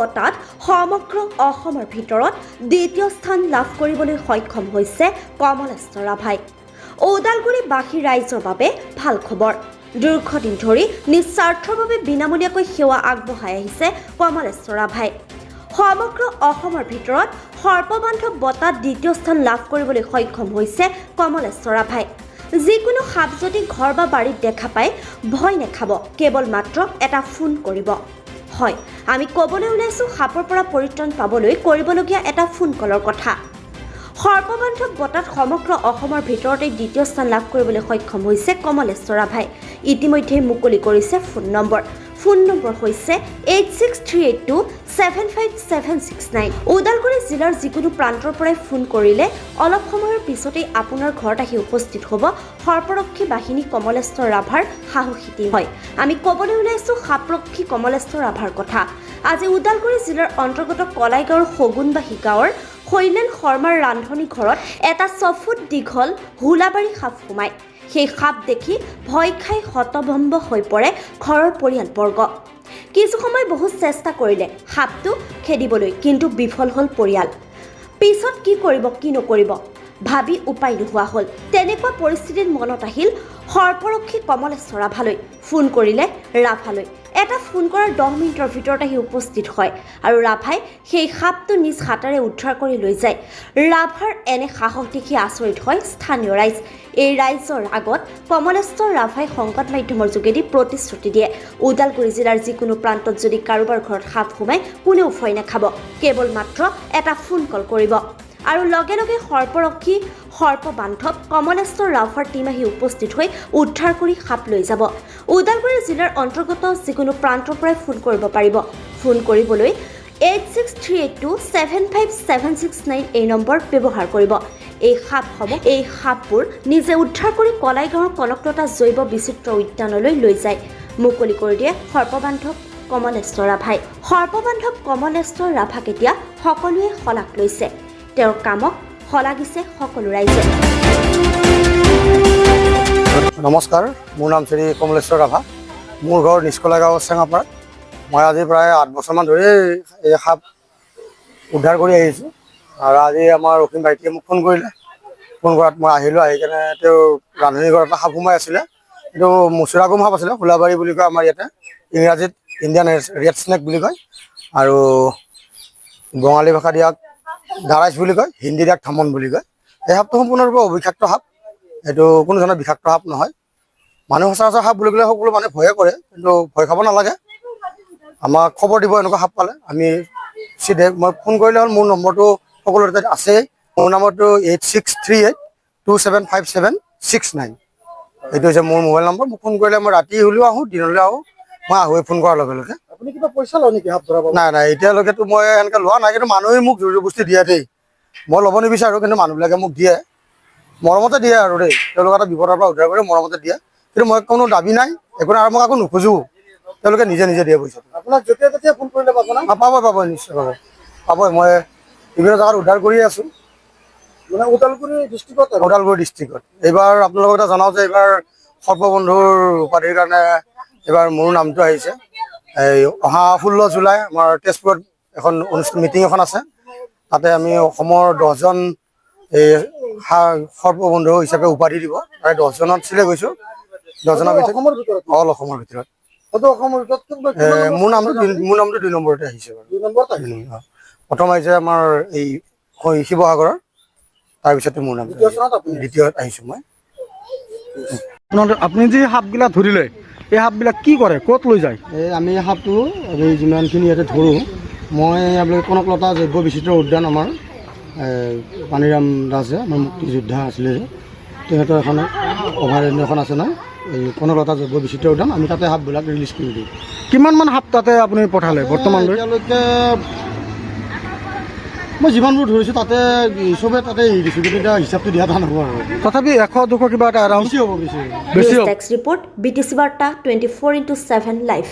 বঁটাত সমগ্ৰ অসমৰ ভিতৰত দ্বিতীয় স্থান লাভ কৰিবলৈ সক্ষম হৈছে কমলেশ্বৰ ৰাভাই। ওদালগুৰিবাসী ৰাইজৰ বাবে ভাল খবৰ। দীৰ্ঘদিন ধৰি নিস্বাৰ্থৰ বাবে বিনামূলীয়াকৈ সেৱা আগবঢ়াই আহিছে কমলেশ্বৰ ৰাভাই। সমগ্ৰ অসমৰ ভিতৰত সৰ্ববান্ধৱ বঁটাত দ্বিতীয় স্থান লাভ কৰিবলৈ সক্ষম হৈছে কমলেশ্বৰ ৰাভাই। যিকোনো সাপ যদি ঘৰ বা বাৰীত দেখা পায় ভয় নাখাব, কেৱল মাত্ৰ এটা ফোন কৰিব। হয়, আমি ক'বলৈ ওলাইছোঁ সাপৰ পৰা পৰিত্ৰাণ পাবলৈ কৰিবলগীয়া এটা ফোন কলৰ কথা। সৰ্ববান্ধৱ বঁটাত সমগ্ৰ অসমৰ ভিতৰতে দ্বিতীয় স্থান লাভ কৰিবলৈ সক্ষম হৈছে কমলেশ্বৰ ৰাভাই। ইতিমধ্যে মুকলি কৰিছে ফোন নম্বৰ। ফোন নম্বৰ হৈছে 8638275769। ওদালগুৰি জিলাৰ যিকোনো প্ৰান্তৰ পৰাই ফোন কৰিলে অলপ সময়ৰ পিছতেই আপোনাৰ ঘৰত আহি উপস্থিত হ'ব সৰ্পৰক্ষী বাহিনী কমলেশ্বৰ ৰাভাৰ সাহসী টীম। হয়, আমি ক'বলৈ ওলাইছোঁ সাপৰক্ষী কমলেশ্বৰ ৰাভাৰ কথা। আজি ওদালগুৰি জিলাৰ অন্তৰ্গত কলাইগাঁৱৰ শগুনবাহী গাঁৱৰ শৈলেন শৰ্মাৰ ৰান্ধনী ঘৰত এটা 6 ফুট দীঘল হোলাবাৰী সাপ সোমায়। সেই সাপ দেখি ভয় খাই হতভম্ব হৈ পৰে ঘৰৰ পৰিয়ালবৰ্গ। কিছু সময় বহুত চেষ্টা কৰিলে সাপটো খেদিবলৈ, কিন্তু বিফল হ'ল পৰিয়াল। পিছত কি কৰিব কি নকৰিব ভাবি উপায় নোহোৱা হ'ল। তেনেকুৱা পৰিস্থিতিত মনত আহিল সৰ্পৰক্ষী কমলেশ্বৰ ৰাভালৈ। ফোন কৰিলে ৰাভালৈ। এটা ফোন কৰাৰ 10 মিনিটৰ ভিতৰত আহি উপস্থিত হয় আৰু ৰাভাই সেই সাপটো নিজ হাতেৰে উদ্ধাৰ কৰি লৈ যায়। ৰাভাৰ এনে সাহস দেখি আচৰিত হয় স্থানীয় ৰাইজ। এই ৰাইজৰ আগত কমলেশ্বৰ ৰাভাই সংবাদ মাধ্যমৰ যোগেদি প্ৰতিশ্ৰুতি দিয়ে, ওদালগুৰি জিলাৰ যিকোনো প্ৰান্তত যদি কাৰোবাৰ ঘৰত সাপ সোমায় কোনেও ভয় নাখাব, কেৱল মাত্ৰ এটা ফোন কল কৰিব আৰু লগে লগে সৰ্পৰক্ষী সৰ্পবান্ধৱ কমলেশ্বৰ ৰাভাৰ টীম আহি উপস্থিত হৈ উদ্ধাৰ কৰি সাপ লৈ যাব। ওদালগুৰি জিলাৰ অন্তৰ্গত যিকোনো প্ৰান্তৰ পৰাই ফোন কৰিব পাৰিব। ফোন কৰিবলৈ 8638275769 এই নম্বৰ ব্যৱহাৰ কৰিব। এই সাপবোৰ নিজে উদ্ধাৰ কৰি কলাইগাঁৱৰ কনকলতা জৈৱ বিচিত্ৰ উদ্যানলৈ লৈ যায়। মুকলি কৰি দিয়ে সৰ্পবান্ধৱ কমলেশ্বৰ ৰাভাই। সৰ্পবান্ধৱ কমলেশ্বৰ ৰাভাক এতিয়া সকলোৱে শলাগ লৈছে। তেওঁৰ কামক শলাগিছে সকলো ৰাইজে। নমস্কাৰ, মোৰ নাম শ্ৰী কমলেশ্বৰ ৰাভা। মোৰ ঘৰ নিষ্কলাগাঁও চেঙাপাৰাত। মই আজি প্ৰায় 8 বছৰমান ধৰি এই সাপ উদ্ধাৰ কৰি আহিছোঁ আৰু আজি আমাৰ অসীম ভাইটিয়ে মোক ফোন কৰিলে। ফোন কৰাত মই আহিলোঁ। আহি কেনে তেওঁ ৰান্ধনী ঘৰত এটা সাপ সোমাই আছিলে। এইটো মুচুৰাগুম সাপ আছিলে, হোলাবাৰী বুলি কয় আমাৰ ইয়াতে। ইংৰাজীত ইণ্ডিয়ান ৰেড স্নেক বুলি কয় আৰু বঙালী ভাষাত ইয়াক দাৰাইছ বুলি কয়, হিন্দীত ইয়াক থামন বুলি কয়। এই সাপটো সম্পূৰ্ণৰূপে অবিষাক্ত সাপ। এইটো কোনো ধৰণৰ বিষাক্ত সাপ নহয়। মানুহ সচৰাচৰ সাপ বুলি ক'লে সকলো মানুহে ভয়ে কৰে, কিন্তু ভয় খাব নালাগে। আমাক খবৰ দিব এনেকুৱা সাপ পালে। আমি চিধে মই ফোন কৰিলে হ'ল। মোৰ নম্বৰটো সকলো তাত আছেই। মোৰ নম্বৰটো 8638275769। এইটো হৈছে মোৰ মোবাইল নম্বৰ। মোক ফোন কৰিলে মই ৰাতি হ'লেও আহোঁ, দিনলৈ আহোঁ। মই আহোঁৱে ফোন কৰাৰ লগে লগে। আপুনি কিবা পইচা লয় নেকি সাপ ধৰা? নাই, এতিয়ালৈকেতো মই এনেকৈ লোৱা নাই, কিন্তু মানুহে মোক জৰুৰী বস্তু দিয়ে দেই। মই ল'ব নিবিচাৰোঁ, কিন্তু মানুহবিলাকে মোক দিয়ে। মৰমতে দিয়ে আৰু দেই, তেওঁলোকে এটা বিপদৰ পৰা উদ্ধাৰ কৰি মৰমতে দিয়ে। কিন্তু মই কোনো দাবী নাই, একো নাই, আৰু মই একো নোখোজোঁ। তেওঁলোকে নিজে দিয়ে পইচা। আপোনাক যেতিয়া ফোন কৰিলে পাব না? পাব, নিশ্চয় পাব। মই বিভিন্ন জেগাত উদ্ধাৰ কৰি আছোঁ, মানে ওদালগুৰি ডিষ্ট্ৰিক্টত। এইবাৰ আপোনালোকক এটা জনাওঁ যে এইবাৰ সৰ্পবন্ধুৰ উপাধিৰ কাৰণে এইবাৰ মোৰ নামটো আহিছে। এই অহা 16 জুলাই আমাৰ তেজপুৰত এখন মিটিং এখন আছে। তাতে আমি অসমৰ 10জন এই সৰ্পবন্ধু হিচাপে উপাধি দিব। প্ৰায় 10জনত চিলেক্ট হৈছোঁ। 10জনৰ ভিতৰত অল অসমৰ ভিতৰত মোৰ নামটো 2 নম্বৰতে আহিছে। প্ৰথম আহিছে আমাৰ এই শিৱসাগৰৰ, তাৰপিছতে মোৰ নাম দ্বিতীয়ত আহিছোঁ মই। আপুনি যি সাপগিলা ধৰিলে, এই সাপবিলাক কি কৰে, ক'ত লৈ যায়? এই আমি সাপটো আমি যিমানখিনি ইয়াতে ধৰোঁ, মই আপোনালোকে কনকলতা জৈৱ বিচিত্ৰ উদ্যান আমাৰ পানীৰাম দাসে আমাৰ মুক্তিযোদ্ধা আছিলে যে, তেখেতৰ এখন অভয়াৰণ্য এখন আছে নহয়, এই কনকলতা জৈৱ বিচিত্ৰ উদ্যান। আমি তাতে সাপবিলাক ৰিলিজ কৰি দিওঁ। কিমানমান সাপ তাতে আপুনি পঠালে বৰ্তমানলৈ? এতিয়ালৈকে মই যিমানবোৰ ধৰিছোঁ তাতে চবে তাতে এৰি দিছোঁ, কিন্তু এতিয়া হিচাপটো দিয়া টান হ'ব আৰু। তথাপি 100-200 কিবা এটা বেছি হ'ব। ৰিপৰ্ট BTC বাৰ্তা 24/7 লাইভ।